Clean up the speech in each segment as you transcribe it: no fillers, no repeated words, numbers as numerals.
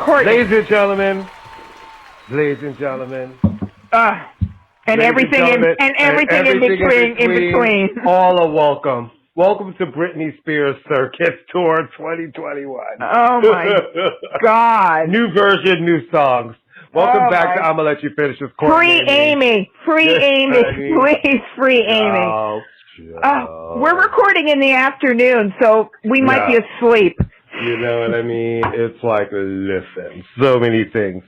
recording. Ladies and gentlemen, And everything in between. All are welcome. Welcome to Britney Spears Circus Tour 2021. Oh my God. New version, new songs. Welcome back to ImmaLetYouFinish. Free Amy. Free Amy. Please, free Amy. We're recording in the afternoon, so we might be asleep. You know what I mean? It's like, listen, so many things.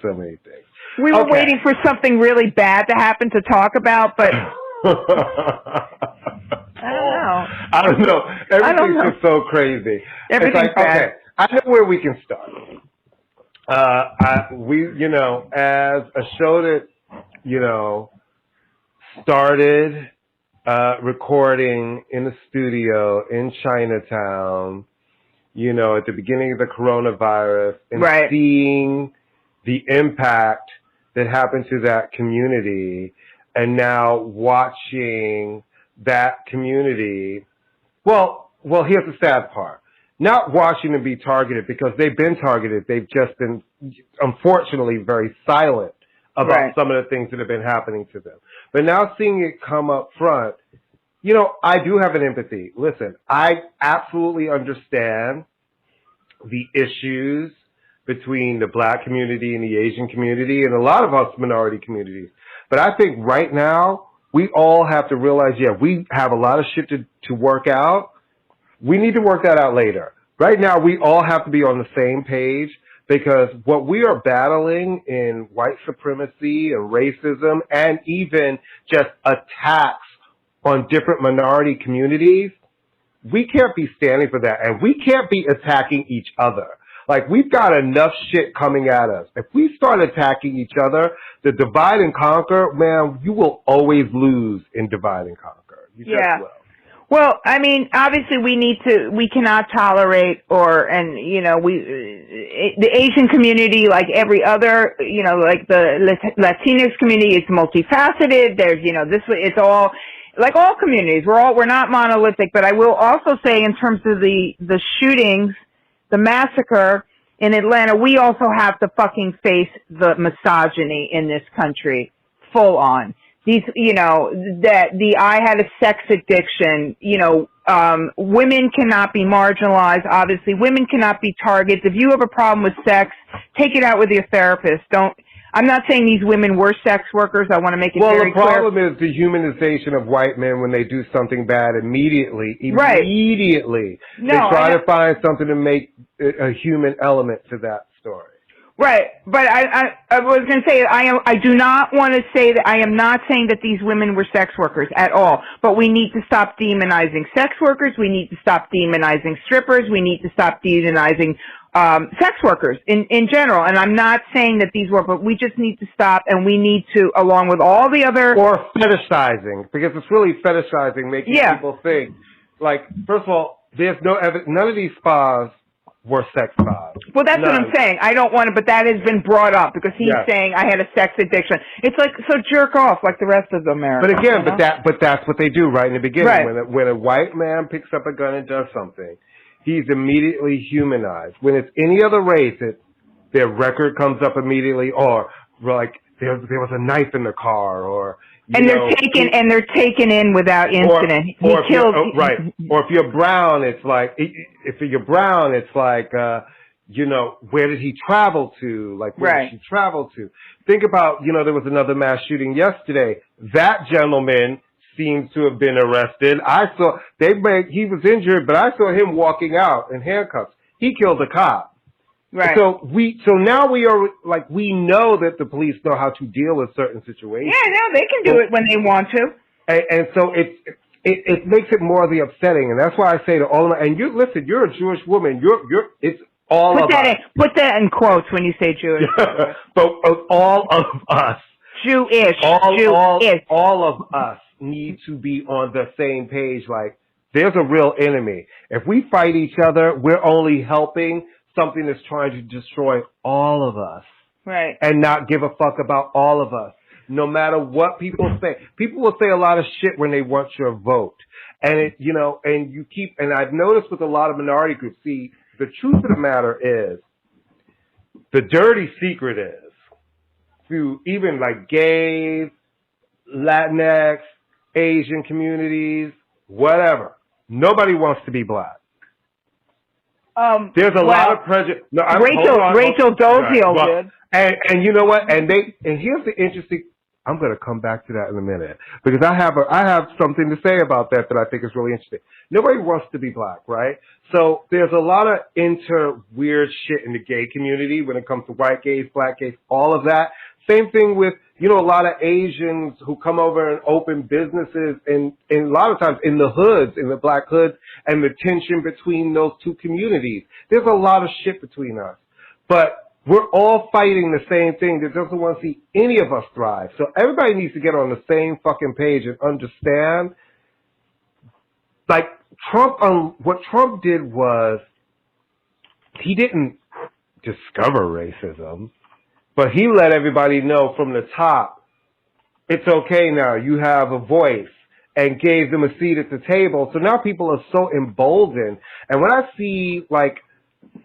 We were waiting for something really bad to happen to talk about, but I don't know. Everything's just so crazy. Everything's bad. Okay, I know where we can start. As a show that, started recording in the studio in Chinatown, at the beginning of the coronavirus, and seeing the impact that happened to that community, and now watching that community, well, here's the sad part. Not watching them be targeted, because they've been targeted. They've just been, unfortunately, very silent about some of the things that have been happening to them. But now seeing it come up front, I do have an empathy. Listen, I absolutely understand the issues between the Black community and the Asian community and a lot of us minority communities. But I think right now, we all have to realize, we have a lot of shit to work out. We need to work that out later. Right now, we all have to be on the same page, because what we are battling in white supremacy and racism and even just attacks on different minority communities, we can't be standing for that, and we can't be attacking each other. Like, we've got enough shit coming at us. If we start attacking each other, the divide and conquer, man, you will always lose in divide and conquer. You just will. Well, I mean, obviously we cannot tolerate the Asian community, like every other, like the Latinx community, is multifaceted. There's, it's all, like all communities, we're not monolithic. But I will also say, in terms of the shootings, the massacre in Atlanta, we also have to fucking face the misogyny in this country, full on. These, I had a sex addiction, women cannot be marginalized, obviously. Women cannot be targets. If you have a problem with sex, take it out with your therapist. I'm not saying these women were sex workers. I want to make it very clear. Well, the problem is the humanization of white men when they do something bad immediately. Immediately. They try to find something to make a human element to that story. Right, but I was going to say, I do not want to say that, I am not saying that these women were sex workers at all, but we need to stop demonizing sex workers, we need to stop demonizing strippers, we need to stop demonizing sex workers in general, and I'm not saying that these were, but we just need to stop, and we need to, along with all the other... Or fetishizing, because it's really fetishizing, making people think, like, first of all, there's no evidence, none of these spas were sex spas. Well, that's what I'm saying. I don't want to, but that has been brought up, because he's saying I had a sex addiction. It's like, so jerk off like the rest of America. But again, but that's what they do right in the beginning. Right. When a white man picks up a gun and does something, he's immediately humanized. When it's any other race, their record comes up immediately, or like there was a knife in the car, or they're taken in without incident. Or if you're brown, it's like where did he travel to? Like, where did she travel to? Think about, there was another mass shooting yesterday. That gentleman seems to have been arrested. He was injured, but I saw him walking out in handcuffs. He killed a cop. Right. So now we are like, we know that the police know how to deal with certain situations. Yeah, no, they can do it when they want to. And so it makes it more of the upsetting, and that's why I say to all of them, and listen, you're a Jewish woman, it's all of us. Put that in quotes when you say Jewish. But all of us. Jewish. All of us need to be on the same page. Like, there's a real enemy. If we fight each other, we're only helping something that's trying to destroy all of us. Right. And not give a fuck about all of us. No matter what people say. People will say a lot of shit when they want your vote. And and I've noticed with a lot of minority groups, see, the truth of the matter is, the dirty secret is, to even like gays, Latinx, Asian communities, whatever, nobody wants to be black. There's a lot of prejudice. No, Rachel Dolezal did. And you know what? And here's the interesting. I'm going to come back to that in a minute because I have something to say about that I think is really interesting. Nobody wants to be black, right? So there's a lot of weird shit in the gay community when it comes to white gays, black gays, all of that. Same thing with, a lot of Asians who come over and open businesses and a lot of times in the hoods, in the black hoods, and the tension between those two communities. There's a lot of shit between us. But we're all fighting the same thing that doesn't want to see any of us thrive. So everybody needs to get on the same fucking page and understand. Like what Trump did was he didn't discover racism, but he let everybody know from the top, it's okay now, you have a voice, and gave them a seat at the table. So now people are so emboldened. And when I see,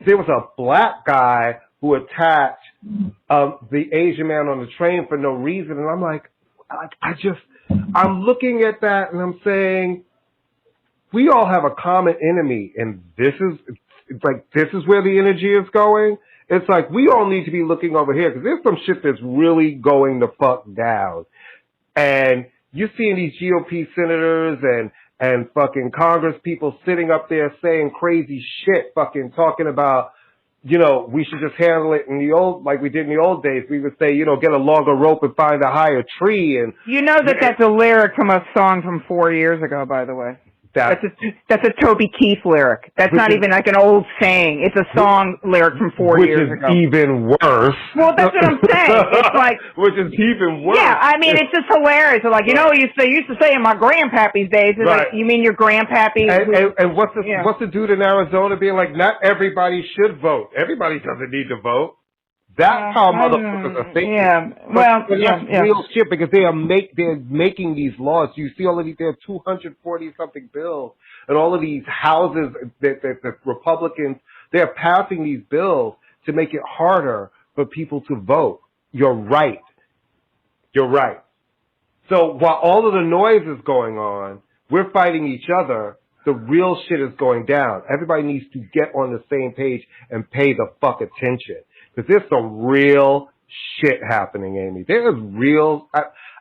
there was a black guy who attacked the Asian man on the train for no reason. And I'm like, I'm looking at that and I'm saying, we all have a common enemy. And this is where the energy is going. It's like, we all need to be looking over here because there's some shit that's really going the fuck down. And you're seeing these GOP senators and fucking Congress people sitting up there saying crazy shit, fucking talking about, we should just handle it in the old, like we did in the old days. We would say, get a longer rope and find a higher tree. And that's a lyric from a song from 4 years ago, by the way. That's a Toby Keith lyric. That's not even like an old saying. It's a song lyric from 4 years ago. Which is even worse. Well, that's what I'm saying. It's like, which is even worse. Yeah, I mean, it's just hilarious. It's like, used to say in my grandpappy's days. It's like, you mean your grandpappy? And what's the dude in Arizona being like? Not everybody should vote. Everybody doesn't need to vote. That's how motherfuckers are thinking. Yeah, well, that's real shit because they're making these laws. You see all of these, there are 240 something bills, and all of these houses that the Republicans, they're passing these bills to make it harder for people to vote. You're right. So while all of the noise is going on, we're fighting each other. The real shit is going down. Everybody needs to get on the same page and pay the fuck attention. Because there's some real shit happening, Amy. There's real.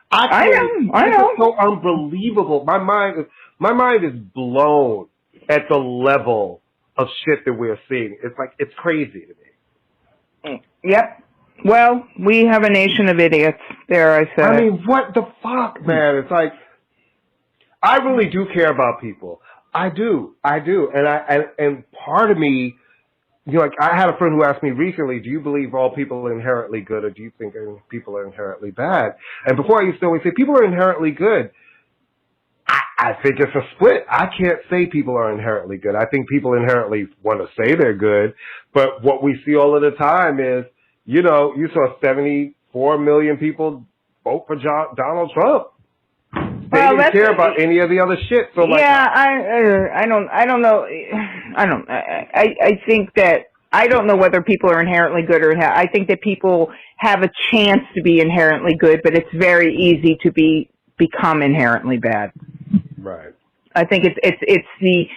I know. It's so unbelievable. My mind is blown at the level of shit that we're seeing. It's like it's crazy to me. Yep. Well, we have a nation of idiots. There, I said. I mean, what the fuck, man? It's like I really do care about people. I do, and part of me. I had a friend who asked me recently, do you believe all people are inherently good or do you think people are inherently bad? And before I used to always say, people are inherently good. I think it's a split. I can't say people are inherently good. I think people inherently want to say they're good. But what we see all of the time is, you saw 74 million people vote for Donald Trump. They didn't care about any of the other shit. So I don't know. I think that I don't know whether people are inherently good or I think that people have a chance to be inherently good, but it's very easy to become inherently bad. Right. I think it's the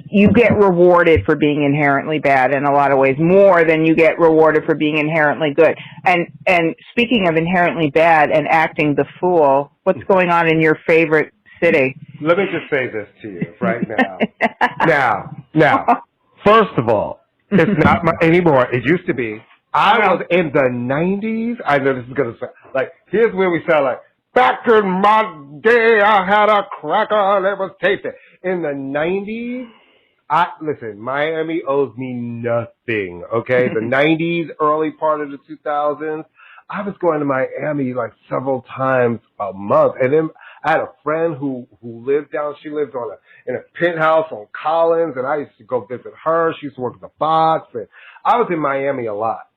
you get rewarded for being inherently bad in a lot of ways more than you get rewarded for being inherently good. And speaking of inherently bad and acting the fool, what's going on in your favorite city? Let me just say this to you right now. Now, first of all, it's not anymore. It used to be. I was in the 90s. I know this is going to sound like, here's where we sound like, back in my day, I had a cracker that was tasty. In the 90s, listen, Miami owes me nothing, okay? The 90s, early part of the 2000s, I was going to Miami like several times a month. And then I had a friend who lived down, she lived in a penthouse on Collins, and I used to go visit her. She used to work at the Fox, and I was in Miami a lot.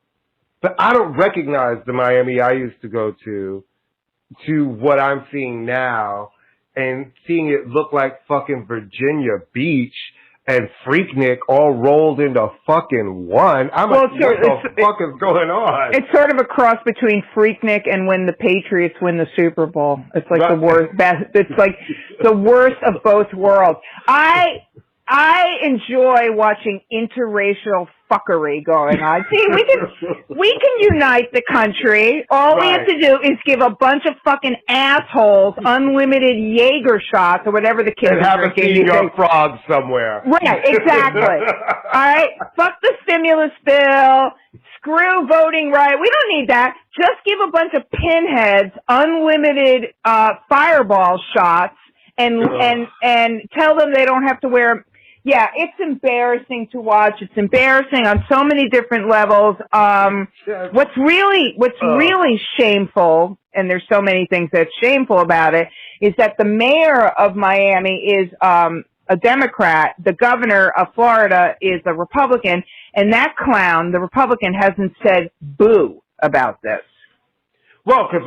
But I don't recognize the Miami I used to go to what I'm seeing now and seeing it look like fucking Virginia Beach and Freaknik all rolled into fucking one. I'm Well, like, what the fuck is going on? It's sort of a cross between Freaknik and when the Patriots win the Super Bowl. It's like the worst. It's like the worst of both worlds. I enjoy watching interracial fuckery going on. See, we can unite the country. All we have to do is give a bunch of fucking assholes unlimited Jaeger shots or whatever the kids and are have drinking. a senior frog somewhere. Right, exactly. All right, fuck the stimulus bill. Screw voting right. We don't need that. Just give a bunch of pinheads unlimited fireball shots and tell them they don't have to wear. Yeah, it's embarrassing to watch. It's embarrassing on so many different levels. What's really shameful, and there's so many things that's shameful about it, is that the mayor of Miami is a Democrat. The governor of Florida is a Republican, and that clown, the Republican, hasn't said boo about this. Well, because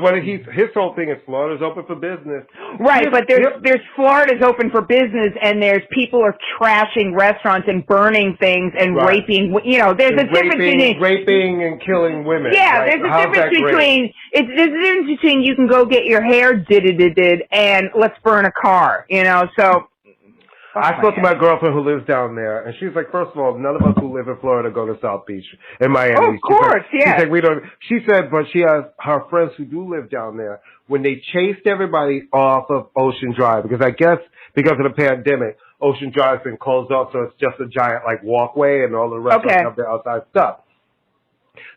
his whole thing is Florida's open for business. Right, but there's Florida's open for business, and there's people are trashing restaurants and burning things and raping. You know, there's a difference between raping and killing women. Yeah, there's a difference between you can go get your hair did and let's burn a car. You know, so. I spoke to my girlfriend who lives down there, and she's like, first of all, none of us who live in Florida go to South Beach in Miami. Oh, of course, yeah. She's like, we don't. She said, but she has her friends who do live down there. When they chased everybody off of Ocean Drive, because I guess because of the pandemic, Ocean Drive's been closed off, so it's just a giant like walkway, and all the restaurants have their outside stuff.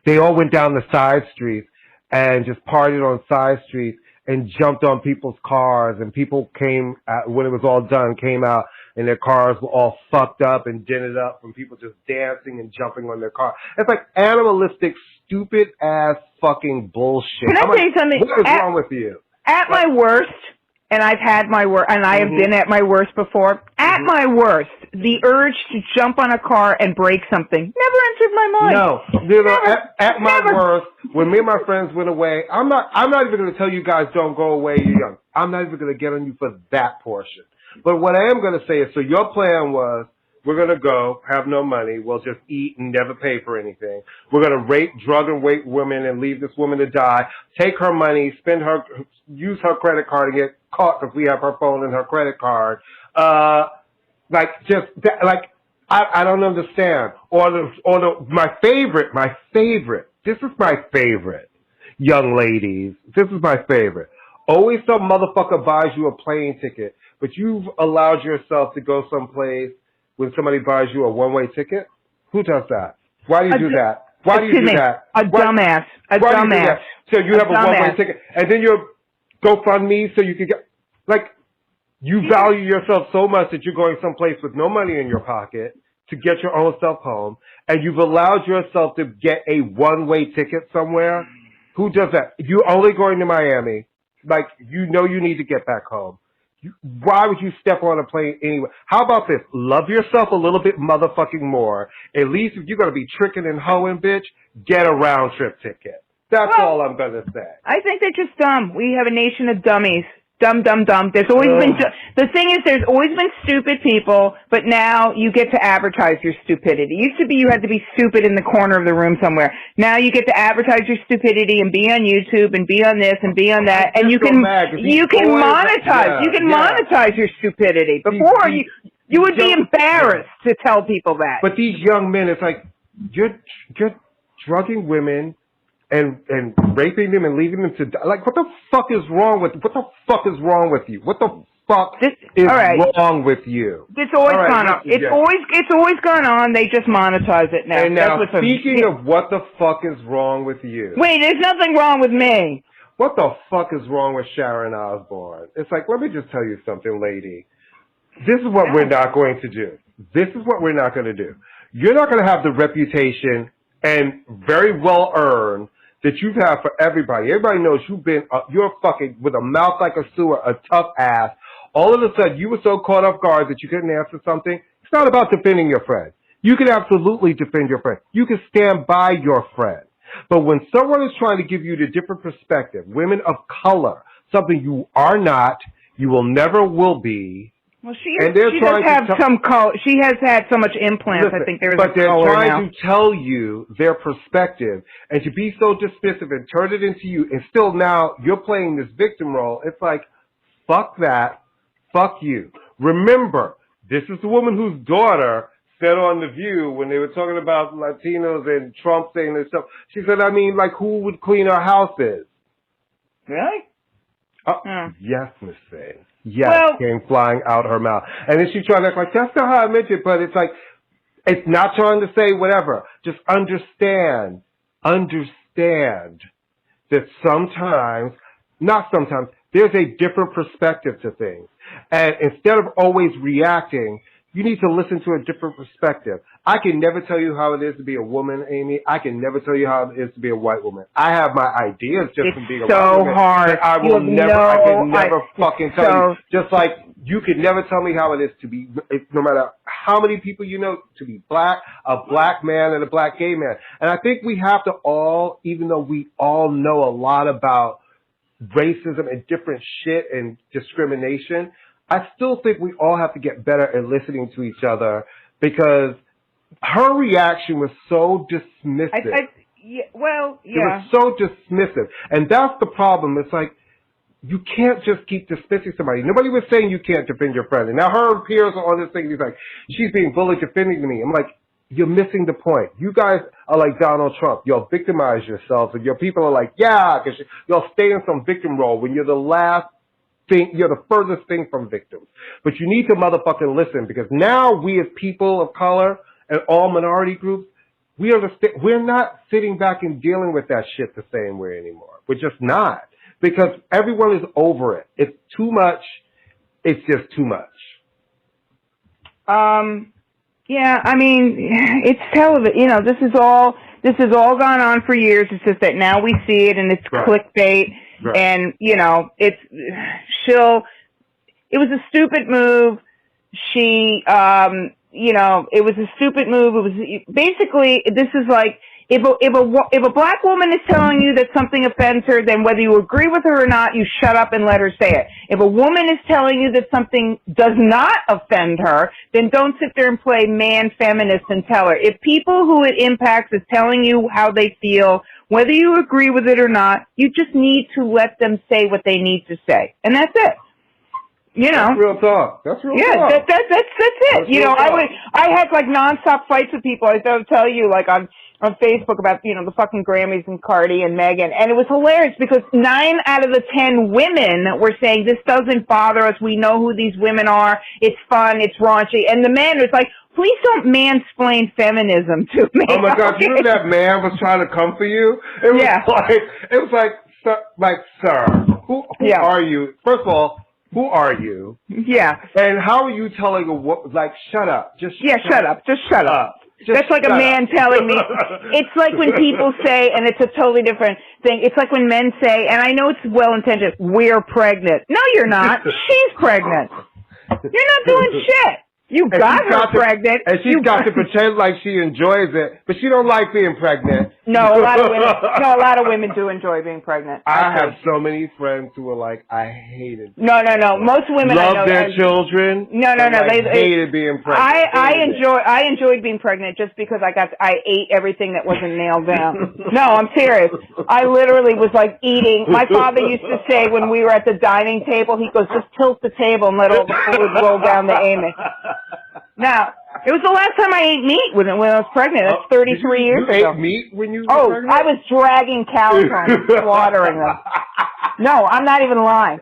They all went down the side streets and just partied on side streets and jumped on people's cars, and people came when it was all done, came out. And their cars were all fucked up and dented up from people just dancing and jumping on their car. It's like animalistic, stupid ass fucking bullshit. Can I tell you something? What is wrong with you? At my worst, and I've had my worst, and I have been at my worst before. At my worst, the urge to jump on a car and break something never entered my mind. No, you know, at my worst, when me and my friends went away, I'm not even going to tell you guys don't go away. You're young. I'm not even going to get on you for that portion. But what I am going to say is, so your plan was, we're going to go, have no money, we'll just eat and never pay for anything. We're going to rape, drug, and rape women and leave this woman to die, take her money, use her credit card and get caught because we have her phone and her credit card. I don't understand. My favorite, this is my favorite, young ladies, this is my favorite. Always some motherfucker buys you a plane ticket, but you've allowed yourself to go someplace when somebody buys you a one-way ticket? Who does that? Why do you do that? Why do you do that? A dumbass. A dumbass. So you have a one-way ticket, and then you GoFundMe so you can get, like, you value yourself so much that you're going someplace with no money in your pocket to get your own self home, and you've allowed yourself to get a one-way ticket somewhere? Who does that? You're only going to Miami. Like, you know you need to get back home. Why would you step on a plane anyway? How about this? Love yourself a little bit motherfucking more. At least if you're going to be tricking and hoeing, bitch, get a round trip ticket. That's all I'm going to say. I think they're just dumb. We have a nation of dummies. Dumb. There's always been, the thing is, there's always been stupid people, but now you get to advertise your stupidity. It used to be you had to be stupid in the corner of the room somewhere. Now you get to advertise your stupidity and be on YouTube and be on this and be on that, and you can monetize. You can monetize your stupidity. Before you would be embarrassed to tell people that. But these young men, it's like you're drugging women and raping them and leaving them to die. Like, what the fuck is wrong with you? What the fuck is wrong with you? Wrong with you? It's always gone on. It's always gone on. They just monetize it now. And now, speaking of what the fuck is wrong with you. Wait, there's nothing wrong with me. What the fuck is wrong with Sharon Osbourne? It's like, let me just tell you something, lady. This is what we're not going to do. This is what we're not going to do. You're not going to have the reputation, and very well earned, that you've had for everybody. Everybody knows you're fucking with a mouth like a sewer, a tough ass. All of a sudden, you were so caught off guard that you couldn't answer something. It's not about defending your friend. You can absolutely defend your friend. You can stand by your friend. But when someone is trying to give you the different perspective, women of color, something you are not, you will never will be, Well, she And she does have some color. She has had so much implants. Listen, I think there is but a they're color trying now. to tell you their perspective, and to be so dismissive and turn it into you, and still now you're playing this victim role. It's like, fuck that, fuck you. Remember, this is the woman whose daughter said on The View when they were talking about Latinos and Trump saying this stuff. She said, I mean, like, who would clean our houses? Really? Yes, Miss Faye. Yes, came flying out her mouth. And then she tried to act like, that's not how I meant it, but it's like, it's not trying to say whatever. Just understand that sometimes, not sometimes, there's a different perspective to things. And instead of always reacting, you need to listen to a different perspective. I can never tell you how it is to be a woman, Amy. I can never tell you how it is to be a white woman. I have my ideas just from being a white woman. It's so hard. I can never fucking tell you. Just like you could never tell me how it is to be, no matter how many people you know, to be black, a black man and a black gay man. And I think we have to all, even though we all know a lot about racism and different shit and discrimination, I still think we all have to get better at listening to each other, because her reaction was so dismissive. It was so dismissive. And that's the problem. It's like, you can't just keep dismissing somebody. Nobody was saying you can't defend your friend. And now her peers are on this thing. He's like, she's being bullied defending me. I'm like, you're missing the point. You guys are like Donald Trump. You'll victimize yourselves, and your people are like, yeah, because you'll stay in some victim role when you're the last thing, you're the furthest thing from victims. But you need to motherfucking listen, because now we as people of color and all minority groups, we're not sitting back and dealing with that shit the same way anymore. We're just not. Because everyone is over it. It's too much. It's just too much. Yeah, I mean, it's television. You know, this has all gone on for years. It's just that now we see it, and it's clickbait. Right. And, you know, it was a stupid move. She, you know, it was a stupid move. It was basically, this is like, if a black woman is telling you that something offends her, then whether you agree with her or not, you shut up and let her say it. If a woman is telling you that something does not offend her, then don't sit there and play man feminist and tell her. If people who it impacts is telling you how they feel, whether you agree with it or not, you just need to let them say what they need to say. And that's it. You know, that's real talk. That's real talk. Yeah, that's it. That's you know, I had like nonstop fights with people. I don't tell you, like on Facebook about, you know, the fucking Grammys and Cardi and Megan. And it was hilarious because 9 out of the 10 women were saying, this doesn't bother us. We know who these women are. It's fun. It's raunchy. And the man was like, please don't mansplain feminism to me. Oh my God. You know that man was trying to come for you? It was like, sir, who are you? First of all, who are you? Yeah. And how are you telling a like, shut up. Just shut up. Just shut up. That's like a man telling me. It's like when people say, and it's a totally different thing, it's like when men say, and I know it's well-intentioned, we're pregnant. No, you're not. She's pregnant. You're not doing shit. You got her pregnant. And she's got to pretend like she enjoys it, but she don't like being pregnant. No, a lot of women do enjoy being pregnant. I have so many friends who are like, I hate it. No. Most women love their children. No. They hated being pregnant. I enjoyed being pregnant just because I ate everything that wasn't nailed down. No, I'm serious. I literally was like eating. My father used to say when we were at the dining table, he goes, just tilt the table and let all the food roll down the Amy. Now, it was the last time I ate meat when I was pregnant. That's 33 years ago. You ate meat when you were pregnant? I was dragging cows home, slaughtering them. No, I'm not even lying.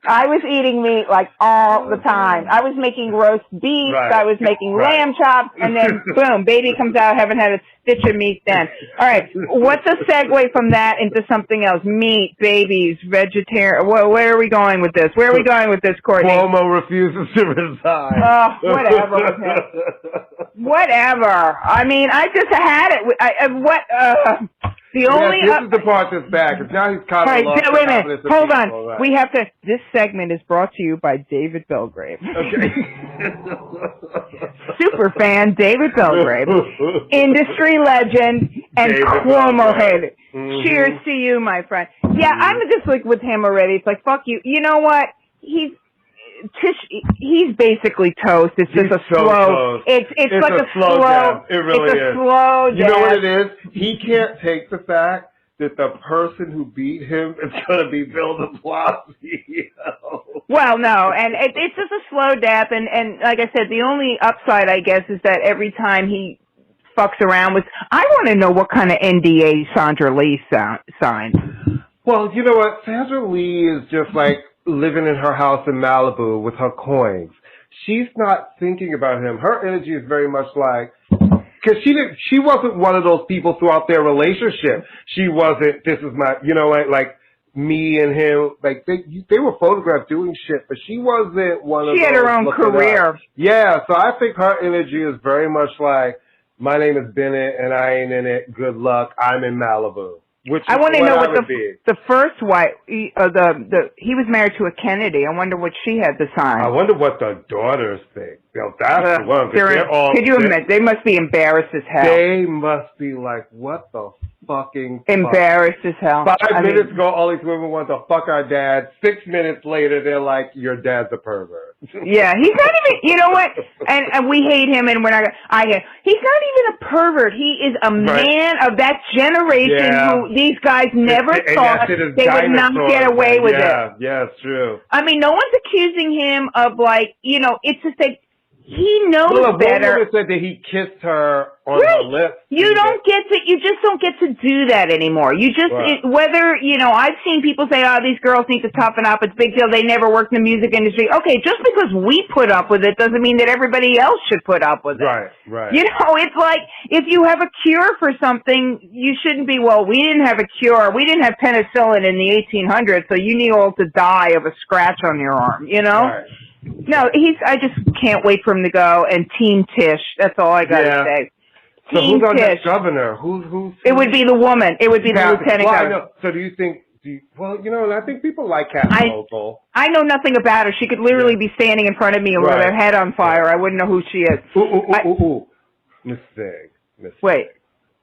I was eating meat like all the time. I was making roast beef. I was making lamb chops, and then boom, baby comes out. Haven't had a stitch of meat then. All right, what's a segue from that into something else? Meat, babies, vegetarian. Where are we going with this? Where are we going with this, Courtney? Cuomo refuses to resign. Whatever with him. Whatever. I mean, I just had it. The only this is the part that's bad, because now he's kind of lost. Wait a minute. Hold on. Right. We have to. This segment is brought to you by David Belgrave. Okay. Super fan David Belgrave, industry legend, and Cuomo head. Mm-hmm. Cheers to you, my friend. Yeah, I'm just like with him already. It's like, fuck you. You know what? Tish, he's basically toast. It's just He's a so slow. close. It's like a slow. death. It really it's a slow You know death. what it is? He can't take the fact that the person who beat him is going to be Bill de Blasio. Well, no, and it's just a slow death, and like I said, the only upside, I guess, is that every time he fucks around with, I want to know what kind of NDA Sandra Lee signed. Well, you know what? Sandra Lee is just like living in her house in Malibu with her coins. She's not thinking about him. Her energy is very much like, because she wasn't one of those people throughout their relationship. She wasn't, this is my, you know, like me and him, like they were photographed doing shit, but she wasn't one of those. She had her own career. Yeah, so I think her energy is very much like, my name is Bennett and I ain't in it. Good luck. I'm in Malibu. Which I want to know what the first wife, he was married to a Kennedy. I wonder what she had to sign. I wonder what the daughters think. You know, that's the one. Could you imagine? They must be embarrassed as hell. They must be like, what the fucking embarrassed as hell. 5 minutes ago, all these women want to fuck our dad. 6 minutes later, they're like, your dad's a pervert. Yeah, he's not even, you know what? And we hate him, and we're not, he's not even a pervert. He is a man of that generation who these guys never thought they would not get away with it. Yeah, it's true. I mean, no one's accusing him of, like, you know, it's just that he knows better. One woman said that he kissed her on her lips. You just don't get to do that anymore. You just, whether, you know, I've seen people say, oh, these girls need to toughen up. It's a big deal. They never worked in the music industry. Okay, just because we put up with it doesn't mean that everybody else should put up with it. Right. You know, it's like, if you have a cure for something, you shouldn't be, well, we didn't have a cure. We didn't have penicillin in the 1800s, so you need all to die of a scratch on your arm, you know? Right. No, I just can't wait for him to go, and Team Tish. That's all I gotta say. So Team who's our Tish. next governor? Who's? It would be the woman. It would be the lieutenant governor. So do you think? Well, you know, I think people like Kathy Hochul. I know nothing about her. She could literally be standing in front of me with her head on fire. I wouldn't know who she is. Ooh. Miss Thing. Wait.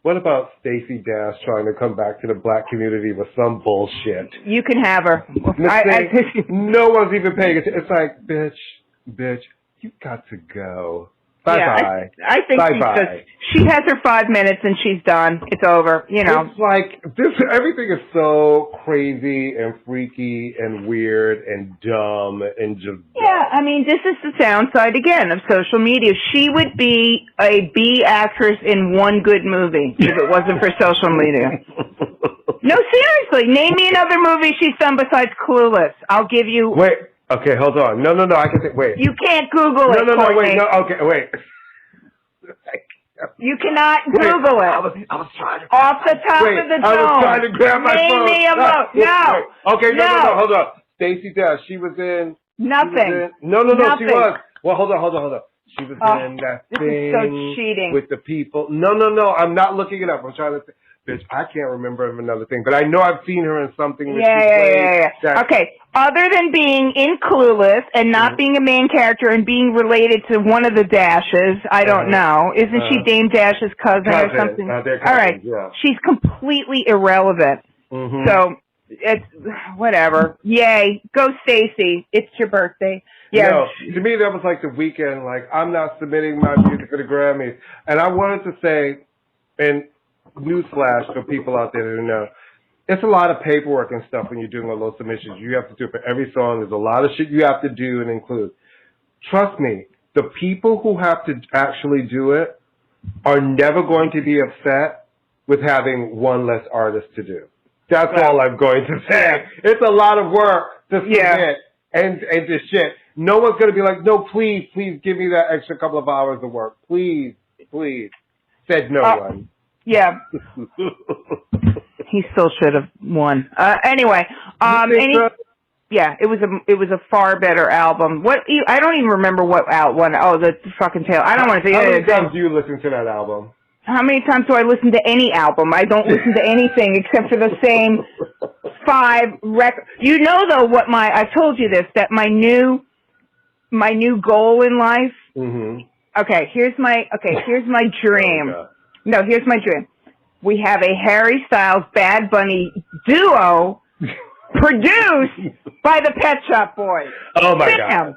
What about Stacey Dash trying to come back to the black community with some bullshit? You can have her. No one's even paying attention. It's like, bitch, you got to go. Bye-bye. I think she has her 5 minutes and she's done. It's over, you know. It's like, everything is so crazy and freaky and weird and dumb and just Yeah, I mean, this is the downside, again, of social media. She would be a B actress in one good movie if it wasn't for social media. No, seriously. Name me another movie she's done besides Clueless. I'll give you... Wait. Okay, hold on. No, I can think. Wait. You can't Google it. No, wait. No, okay, wait. You cannot Google it. I was trying to. Off the top of the dome. I was trying to grab my phone. Name me a movie. No. Okay, no, hold on. Stacey Dash. She was in. Nothing. No, she was. Well, hold on. She was in that thing. This is so cheating. With the people. No. I'm not looking it up. I'm trying to think. Bitch, I can't remember of another thing, but I know I've seen her in something. Yeah. Okay, other than being in Clueless and not being a main character and being related to one of the Dashes, I don't know. Isn't she Dame Dash's cousin or something? Cousins, all right, she's completely irrelevant. So it's whatever. Yay, go Stacey! It's your birthday. Yeah. No, to me that was like the weekend. Like, I'm not submitting my music for the Grammys, and I wanted to say, and newsflash for people out there who know, it's a lot of paperwork and stuff when you're doing all those submissions. You have to do it for every song. There's a lot of shit you have to do and include. Trust me, the people who have to actually do it are never going to be upset with having one less artist to do. That's all I'm going to say. It's a lot of work to submit and this shit. No one's going to be like, no, please give me that extra couple of hours of work. Please. Said no one. Yeah. He still should have won. Anyway, it was a far better album. I don't even remember what one. Oh, the fucking tail. I don't want to say. How many times do you listen to that album? How many times do I listen to any album? I don't listen to anything except for the same 5 records. You know, though, I've told you this, that my new goal in life. Okay, here's my dream. No, here's my dream. We have a Harry Styles Bad Bunny duo produced by the Pet Shop Boys. Oh my God.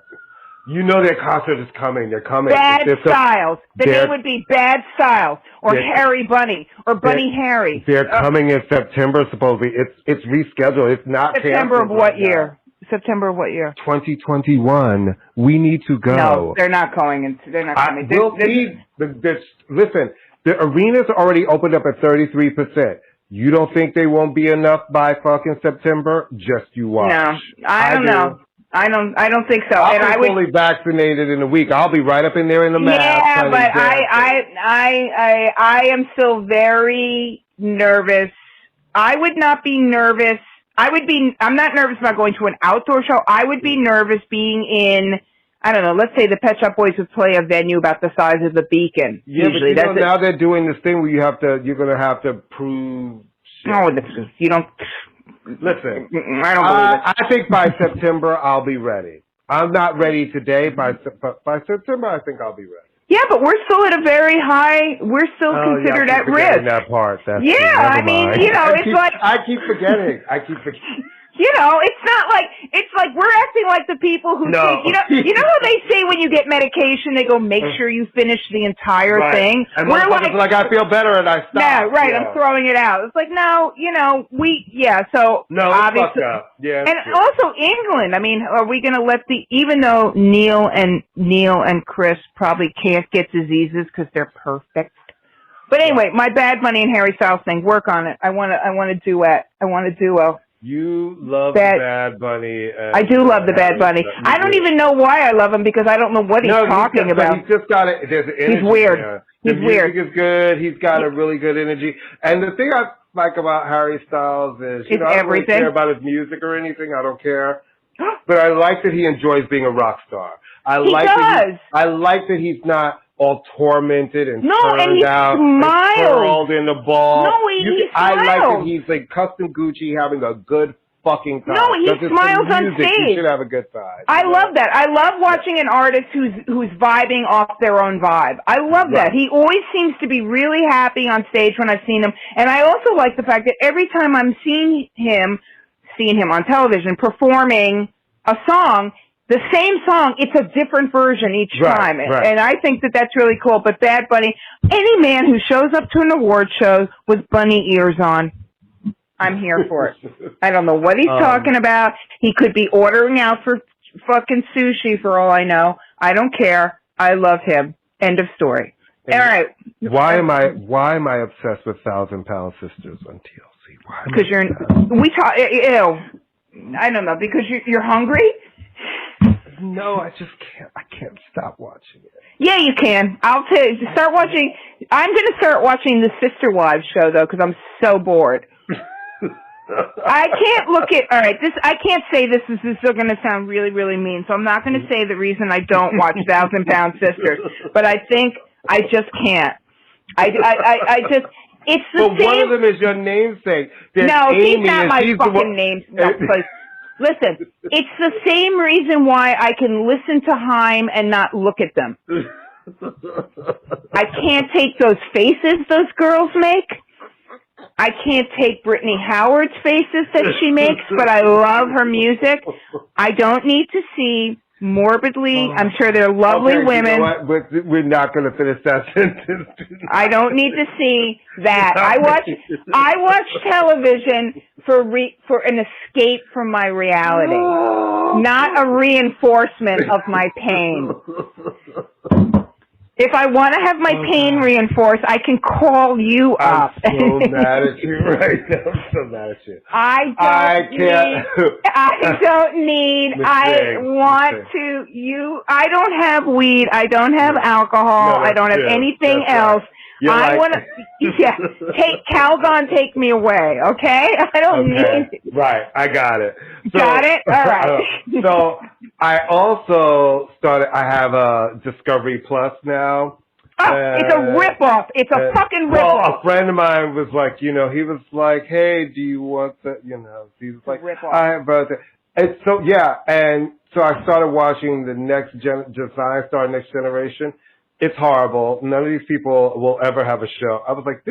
You know their concert is coming. They're coming. Bad Styles. The name would be Bad Styles or Harry Bunny or Bunny Harry. They're coming in September, supposedly. It's rescheduled. It's not September of what year? September of what year? 2021. We need to go. No, they're not going. They're not coming. Listen, the arenas are already opened up at 33%. You don't think they won't be enough by fucking September? Just you watch. No, I don't know. I don't think so. I'll be fully vaccinated in a week. I'll be right up in there in the mask. Yeah, but I am still very nervous. I would not be nervous. I'm not nervous about going to an outdoor show. I would be nervous being in, I don't know, let's say the Pet Shop Boys would play a venue about the size of the Beacon. Yeah, usually, but now they're doing this thing where you're going to have to prove shit. Oh, you don't. Listen, I don't believe it. I think by September I'll be ready. I'm not ready today. By September, I think I'll be ready. Yeah, but we're still at a very high. We're still considered at risk. That part. That's I mean, I keep forgetting. You know, it's like we're acting like the people who take, you know how they say when you get medication, they go, make sure you finish the entire thing. And we're like, I feel better and I stop. Yeah, right. I'm throwing it out. It's like, no, so no, obviously, yeah, and also England. I mean, are we going to let even though Neil and Chris probably can't get diseases because they're perfect. But anyway, my Bad Bunny and Harry Styles thing, work on it. I want a duet. I want a duo. You love the Bad Bunny. I do love the Bad Bunny. I don't even know why I love him because I don't know what he's talking about. He's just got it. There's an energy. He's weird. There. He's weird. The music is good. He's got a really good energy. And the thing I like about Harry Styles is, I don't really care about his music or anything. I don't care. But I like that he enjoys being a rock star. I like that he's not all tormented and turned out and curled in the ball. No, he smiles. I like that he's like custom Gucci having a good fucking time. No, he smiles on stage. You should have a good time. I love that. I love watching an artist who's vibing off their own vibe. I love that. He always seems to be really happy on stage when I've seen him. And I also like the fact that every time I'm seeing him on television performing a song, the same song, it's a different version each time. Right. And I think that that's really cool. But Bad Bunny, any man who shows up to an award show with bunny ears on, I'm here for it. I don't know what he's talking about. He could be ordering out for fucking sushi for all I know. I don't care. I love him. End of story. All right. Why am I obsessed with 1,000-Pound Sisters on TLC? Because I don't know, because you're hungry? No, I just can't. I can't stop watching it. Yeah, you can. I'll tell you. Start watching. I'm going to start watching the Sister Wives show though, because I'm so bored. I can't look at. All right, I can't say this. This is still going to sound really, really mean. So I'm not going to say the reason I don't watch 1,000-Pound Sisters. But I think I just can't. I just. It's the same. But one of them is your namesake. No, he's not my fucking namesake. No, please. Listen, it's the same reason why I can listen to Haim and not look at them. I can't take those faces those girls make. I can't take Brittany Howard's faces that she makes, but I love her music. I don't need to see morbidly. I'm sure they're lovely women. You know what? We're not going to finish that sentence. I don't need to see that. I watch television for an escape from my reality, not a reinforcement of my pain. If I want to have my pain reinforced, I can call you up. I'm so mad at you right now. I'm so mad at you. I don't have weed. I don't have alcohol. I don't have anything else. I want to, Calgon, take me away, okay? I don't need. Right, I got it. So, got it? All right. So I also I have a Discovery Plus now. Oh, it's a ripoff. It's a fucking ripoff. Well, a friend of mine was like, he was like, hey, do you want the, he was like, I have both. And so, and so I started watching the Next Generation. It's horrible. None of these people will ever have a show. I was like,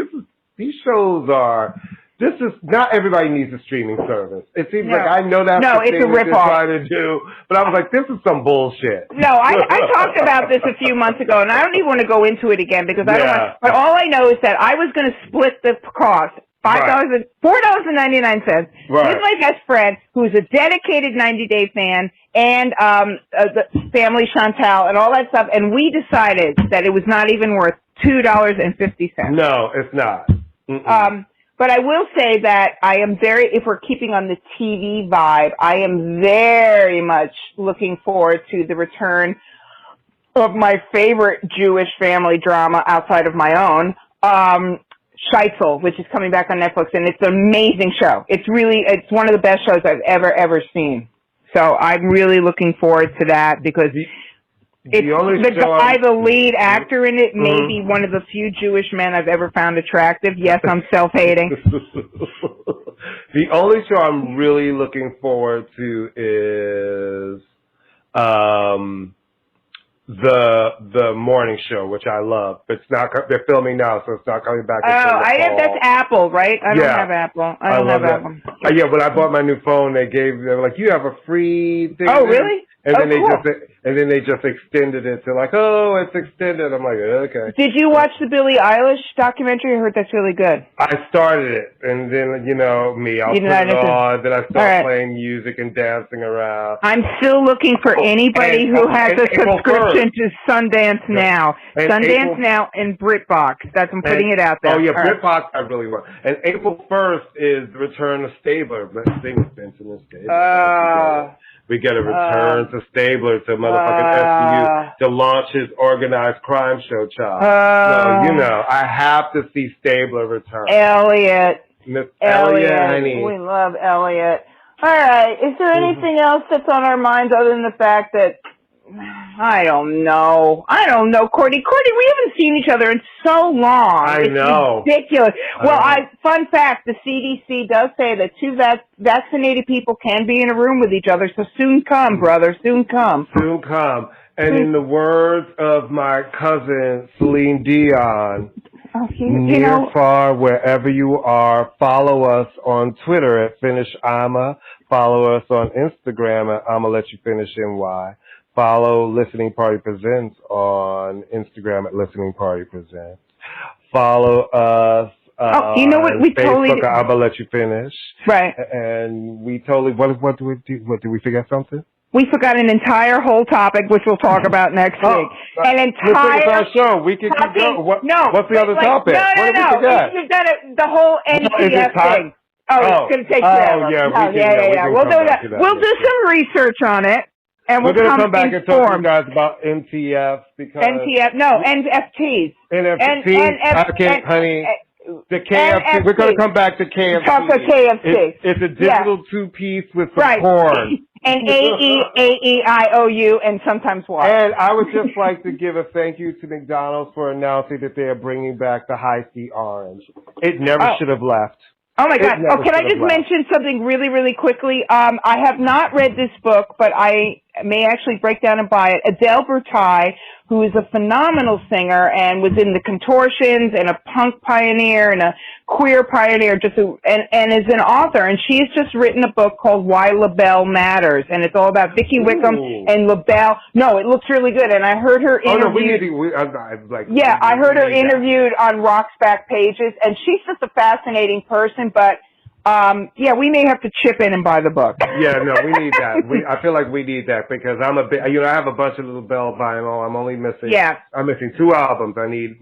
these shows are this is not everybody needs a streaming service. It seems No. like I know that's No, the it's thing a that they're ripoff. trying to do, but I was like, this is some bullshit. No, I talked about this a few months ago, and I don't even want to go into it again because I don't want. But all I know is that I was going to split the cost. $4.99 with my best friend, who's a dedicated 90-day fan, and the family Chantal and all that stuff, and we decided that it was not even worth $2.50. No, it's not. But I will say that I am if we're keeping on the TV vibe, I am very much looking forward to the return of my favorite Jewish family drama outside of my own, Scheitzel, which is coming back on Netflix, and it's an amazing show. It's one of the best shows I've ever seen. So I'm really looking forward to that because the lead actor in it may be one of the few Jewish men I've ever found attractive. Yes, I'm self-hating. The only show I'm really looking forward to is the morning show, which I love. It's not. They're filming now, so it's not coming back. That's Apple, right? I don't have Apple. I don't have Apple. Yeah, when I bought my new phone, they were like, you have a free thing. Oh, really? And then they just extended it to like, oh, it's extended. I'm like, okay. Did you watch the Billie Eilish documentary? I heard that's really good. I started it, and then I'll put it on. Then I start playing music and dancing around. I'm still looking for anybody who has a subscription to Sundance Now. Sundance Now and BritBox. I'm putting it out there. Oh yeah, BritBox. I really want. And April 1st is the return of Stabler. Let's sing Benson and Stabler. We got to return to Stabler to motherfucking SVU to launch his organized crime show, child. So, I have to see Stabler return. Elliot. Miss Elliot, honey. We love Elliot. All right. Is there anything else that's on our minds other than the fact that, I don't know, Courtney, we haven't seen each other in so long. I know. It's ridiculous. Fun fact, the CDC does say that two vaccinated people can be in a room with each other, so soon come, brother, soon come. Soon come. And in the words of my cousin, Celine Dion, near, far, wherever you are, follow us on Twitter at FinishImma. Follow us on Instagram at ImmaLetYouFinishNY. Follow Listening Party Presents on Instagram at Listening Party Presents. Follow us on Facebook at ImmaLetYouFinish. Right. And we totally, what do we do? Did we forget something? We forgot an entire whole topic, which we'll talk about next week. An entire our show. We can keep going. What's the other topic? No. What did we forget? We've done the whole NTF thing. It's going to take forever. We'll do that. We'll do some research on it. And we're going to come back and talk to you guys about NTF because NFTs. NFTs. Honey. The KFC. We're going to come back to KFC. Talk to KFC. It's a digital two-piece with some corn. And AEIOU and sometimes Y. And I would just like to give a thank you to McDonald's for announcing that they are bringing back the High C Orange. It never should have left. Oh my God. Can I just mention something really, really quickly? I have not read this book, but I may actually break down and buy it. Adele Bertai, who is a phenomenal singer and was in the Contortions and a punk pioneer and a queer pioneer, and is an author. And she's just written a book called Why LaBelle Matters, and it's all about Vicky Wickham and LaBelle. No, it looks really good. And I heard her interviewed. I heard her interviewed on Rock's Back Pages, and she's just a fascinating person. But we may have to chip in and buy the book. Yeah, no, we need that. I feel like we need that because I'm a bit, I have a bunch of LaBelle vinyl. I'm only missing, I'm missing 2 albums. I need,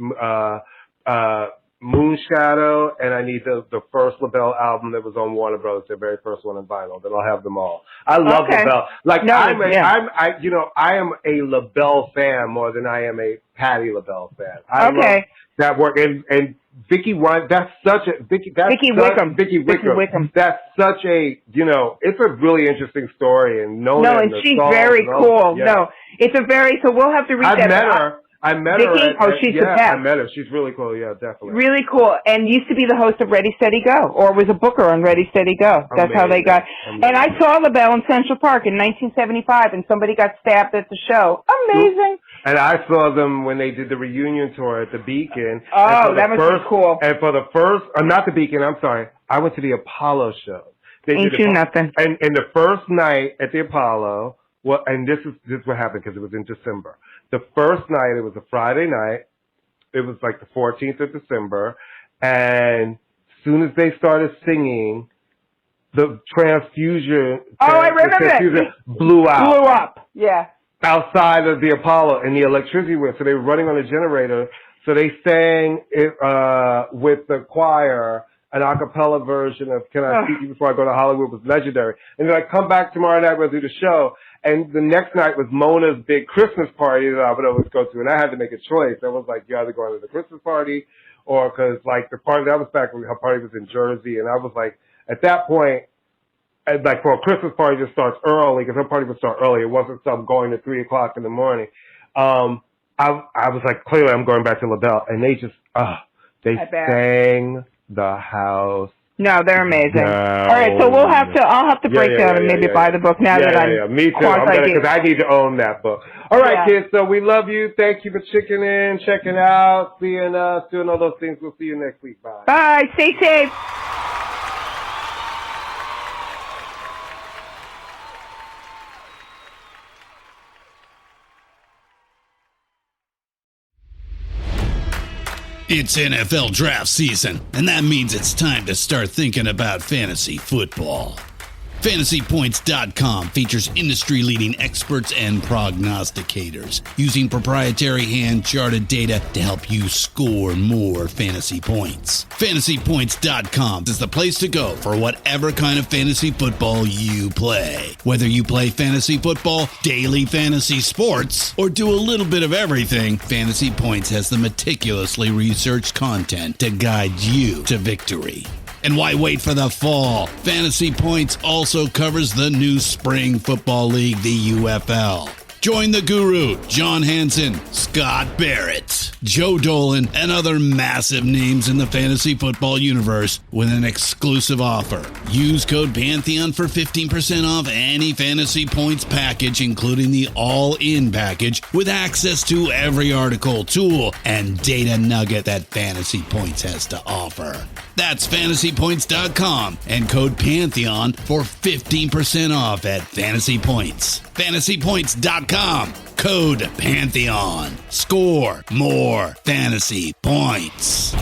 Moonshadow, and I need the first LaBelle album that was on Warner Brothers, their very first one in vinyl. Then I'll have them all. I love LaBelle. I am a LaBelle fan more than I am a Patti LaBelle fan. I love that work and Vicky Wickham. That's such a, it's a really interesting story and she's very cool. Yeah. No, so we'll have to read that. I met her. She's the best. I met her. She's really cool. Yeah, definitely. Really cool. And used to be the host of Ready, Steady, Go, or was a booker on Ready, Steady, Go. That's how they got. And I saw LaBelle in Central Park in 1975, and somebody got stabbed at the show. Amazing. And I saw them when they did the reunion tour at the Beacon. Oh, that was cool. And for the first, not the Beacon, I'm sorry, I went to the Apollo show. They Ain't did you nothing. And the first night at the Apollo, well, and this is what happened because it was in December. The first night, it was a Friday night. It was like the 14th of December. And as soon as they started singing, the transfusion. Oh, I remember that. Blew out. Blew up. Yeah. Outside of the Apollo, and the electricity went. So they were running on a generator. So they sang it, with the choir, an a cappella version of Can I Speak to You Before I Go to Hollywood was legendary. And they're like, come back tomorrow night, we'll do the show. And the next night was Mona's big Christmas party that I would always go to. And I had to make a choice. I was like, you either go to the Christmas party or because like the party, that was back when her party was in Jersey. And I was like, at that point, like for a Christmas party just starts early because her party would start early. It wasn't some going to 3 o'clock in the morning. I was like, clearly I'm going back to LaBelle. And they just, they sang the house. No, they're amazing. All right, so I'll have to break down and maybe buy the book now that I'm me too. Because I need to own that book. All right, kids. So we love you. Thank you for checking in, checking out, seeing us, doing all those things. We'll see you next week. Bye. Bye. Stay safe. It's NFL draft season, and that means it's time to start thinking about fantasy football. FantasyPoints.com features industry-leading experts and prognosticators using proprietary hand-charted data to help you score more fantasy points. FantasyPoints.com is the place to go for whatever kind of fantasy football you play. Whether you play fantasy football, daily fantasy sports, or do a little bit of everything, Fantasy Points has the meticulously researched content to guide you to victory. And why wait for the fall? Fantasy Points also covers the new spring football league, the UFL. Join the guru, John Hansen, Scott Barrett, Joe Dolan, and other massive names in the fantasy football universe with an exclusive offer. Use code Pantheon for 15% off any Fantasy Points package, including the all-in package with access to every article, tool, and data nugget that Fantasy Points has to offer. That's FantasyPoints.com and code Pantheon for 15% off at Fantasy Points. FantasyPoints.com, code Pantheon. Score more fantasy points.